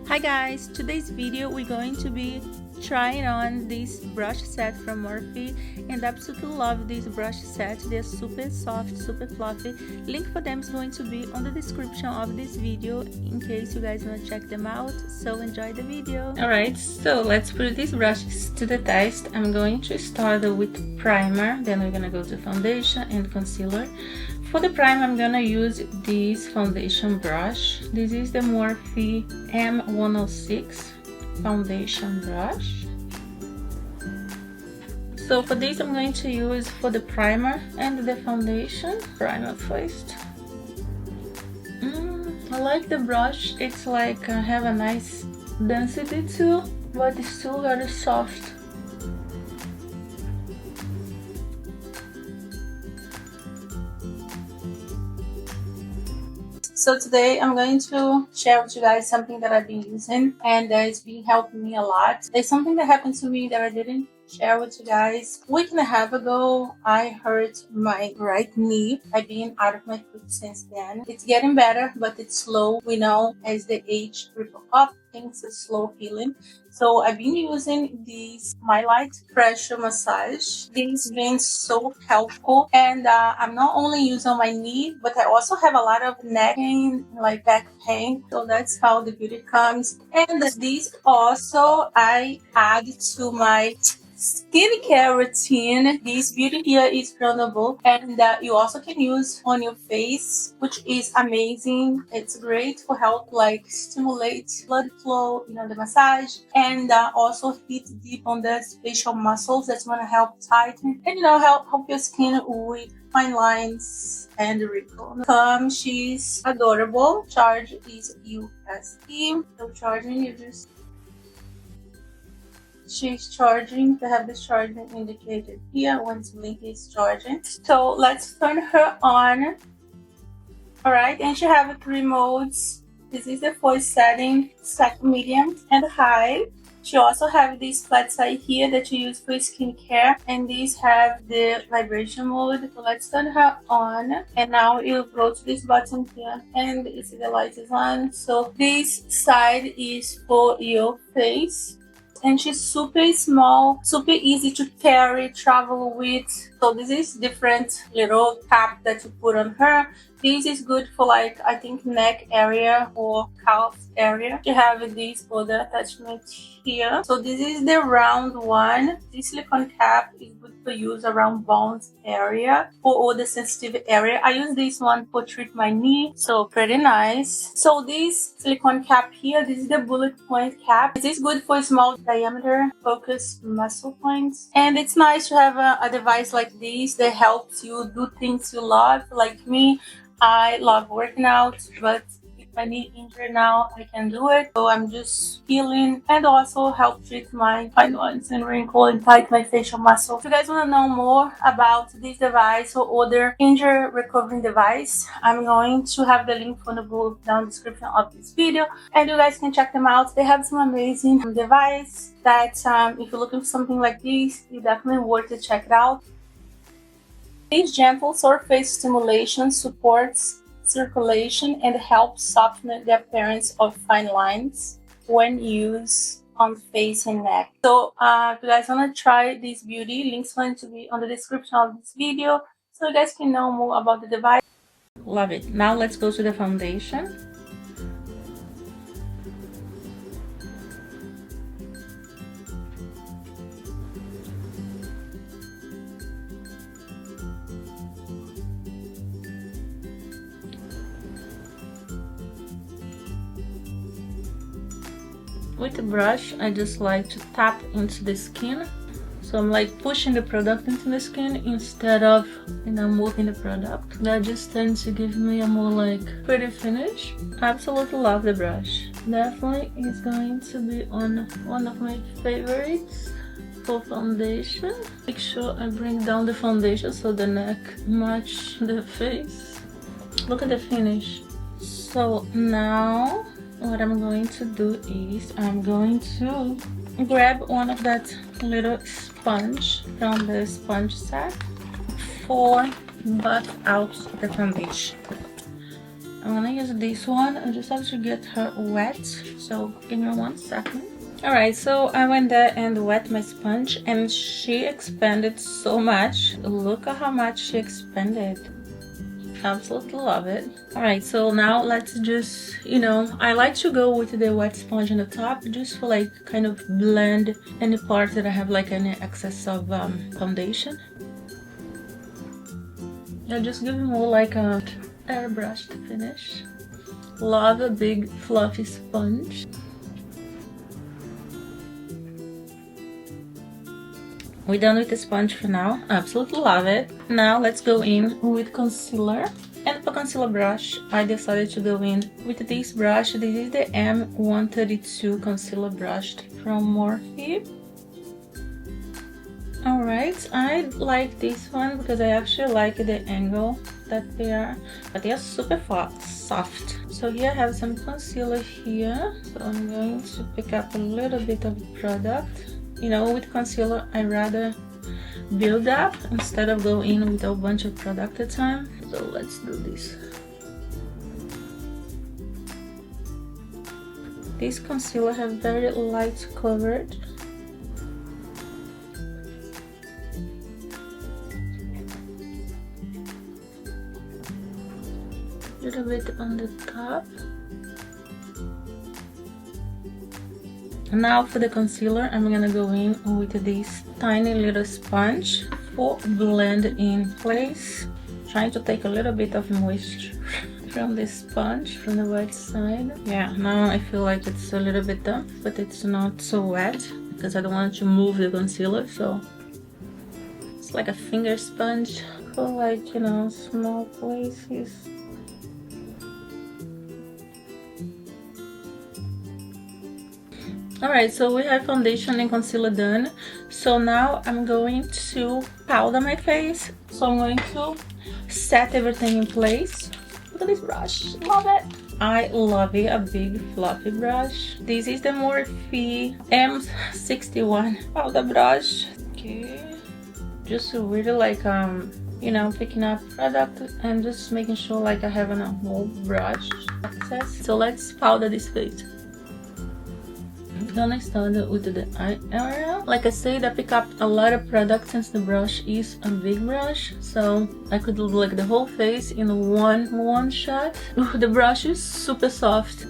Hi guys, today's video we're going to be trying on this brush set from Morphe, and I absolutely love this brush set. They're super soft, super fluffy. Link for them is going to be on the description of this video in case you guys want to check them out. So enjoy the video. Alright, so let's put these brushes to the test. I'm going to start with primer, then we're gonna go to foundation and concealer. For the primer, I'm gonna use this foundation brush. This is the Morphe M106 foundation brush. So for this, I'm going to use for the primer and the foundation. Primer first. I like the brush. It's like have a nice density too, but it's still very soft. So today I'm going to share with you guys something that I've been using and that has been helping me a lot. There's something that happened to me that I didn't share with you guys. A week and a half ago, I hurt my right knee. I've been out of my foot since then. It's getting better, but it's slow. We know as the age creeps up, things are slow healing. So I've been using this MyoLite pressure massage. This has been so helpful, and I'm not only using on my knee, but I also have a lot of neck pain, like back pain. So that's how the beauty comes. And this also I add to my skincare routine. This beauty here is groundable, and you also can use on your face, which is amazing. It's great for help like stimulate blood flow, the massage, and also hit deep on the facial muscles. That's going to help tighten and help your skin with fine lines and wrinkles. She's adorable. Charge is USD. So charging, you just she's charging. To have this charging indicated here once Link is charging. So let's turn her on. Alright, and she have 3 modes. This is the voice setting, second, medium, and high. She also have this flat side here that you use for skincare, and these have the vibration mode. So let's turn her on, and now you go to this button here, and you see the light is on. So this side is for your face. And she's super small, super easy to carry, travel with. So this is different little cap that you put on her. This is good for like, I think, neck area or calf area. You have this other attachment here. So this is the round one. This silicone cap is good for use around bones area or all the sensitive area. I use this one for treat my knee, so pretty nice. So this silicone cap here, this is the bullet point cap. This is good for small diameter focus muscle points, and it's nice to have a device like this that helps you do things you love. Like me, I love working out, but if I need injury now, I can do it. So I'm just healing and also help treat my fine lines and wrinkle and tighten my facial muscle. If you guys want to know more about this device or other injury recovering device, I'm going to have the link for the book down in the description of this video, and you guys can check them out. They have some amazing device that if you're looking for something like this, it's definitely worth to check it out. This gentle surface stimulation supports circulation and helps soften the appearance of fine lines when used on face and neck. So if you guys want to try this beauty, links going to be on the description of this video so you guys can know more about the device. Love it. Now let's go to the foundation. With the brush, I just like to tap into the skin. So I'm like pushing the product into the skin instead of, moving the product. That just tends to give me a more like pretty finish. I absolutely love the brush. Definitely is going to be on one of my favorites for foundation. Make sure I bring down the foundation so the neck match the face. Look at the finish. So now what I'm going to do is I'm going to grab one of that little sponge from the sponge set for buff out the foundation. I'm gonna use this one. I just have to get her wet, so give me 1 second. Alright, so I went there and wet my sponge, and she expanded so much. Look at how much she expanded. Absolutely love it. Alright, so now let's just, you know, I like to go with the wet sponge on the top just for like kind of blend any part that I have like any excess of foundation. I just give more like a airbrushed finish. Love a big fluffy sponge. We're done with the sponge for now. Absolutely love it. Now let's go in with concealer. And for concealer brush, I decided to go in with this brush. This is the M132 concealer brush from Morphe. Alright, I like this one because I actually like the angle that they are, but they are super soft. So here I have some concealer here. So I'm going to pick up a little bit of product. You know, with concealer, I rather build up instead of go in with a bunch of product at a time. So let's do this. This concealer has very light coverage. A little bit on the top. Now for the concealer, I'm gonna go in with this tiny little sponge for blend in place. Trying to take a little bit of moisture from the sponge, from the wet side. Yeah, now I feel like it's a little bit damp, but it's not so wet because I don't want to move the concealer, so it's like a finger sponge for like, you know, small places. Alright, so we have foundation and concealer done. So now I'm going to powder my face. So I'm going to set everything in place. Look at this brush, love it. I love it, a big fluffy brush. This is the Morphe M61 powder brush. Okay, just really like you know, picking up product and just making sure like I have a whole brush access. So let's powder this face. Then I started with the eye area. Like I said, I pick up a lot of product since the brush is a big brush, so I could do like the whole face in one shot. Ooh, the brush is super soft.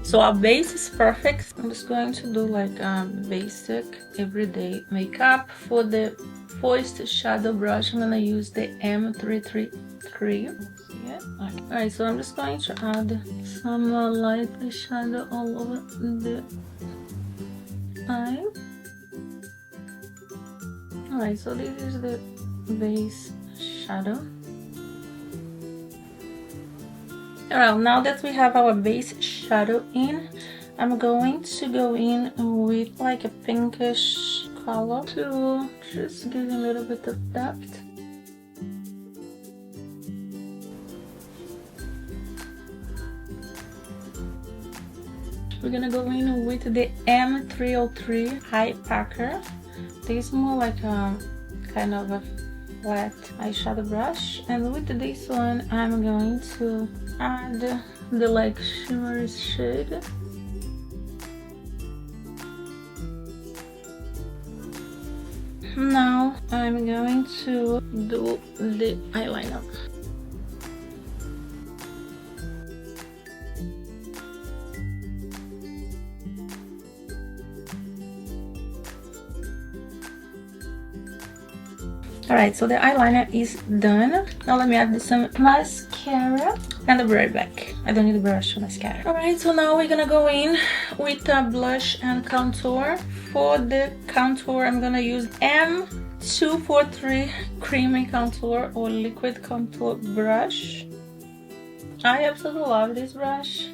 So our base is perfect. I'm just going to do like basic everyday makeup. For the first shadow brush, I'm gonna use the M333. Yeah. Alright, so I'm just going to add some light shadow all over the eye. Alright, so this is the base shadow. Alright, now that we have our base shadow in, I'm going to go in with like a pinkish color to just give a little bit of depth. We're gonna go in with the M303 High Packer. This is more like a kind of a flat eyeshadow brush, and with this one I'm going to add the like shimmery shade. Now I'm going to do the eyeliner. Alright, so the eyeliner is done. Now let me add some mascara, and I'll be right back. I don't need a brush for mascara. Alright, so now we're gonna go in with a blush and contour. For the contour, I'm gonna use M243 Creamy Contour or Liquid Contour brush. I absolutely love this brush.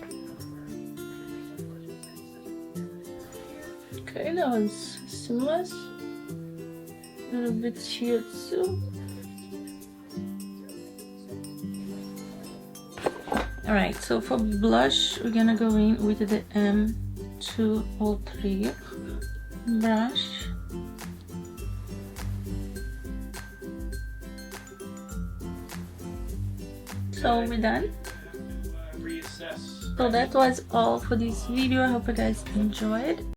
Okay, that was seamless. A little bit here too. Alright, so for blush, we're gonna go in with the M203 brush. So we're done. So that was all for this video. I hope you guys enjoyed.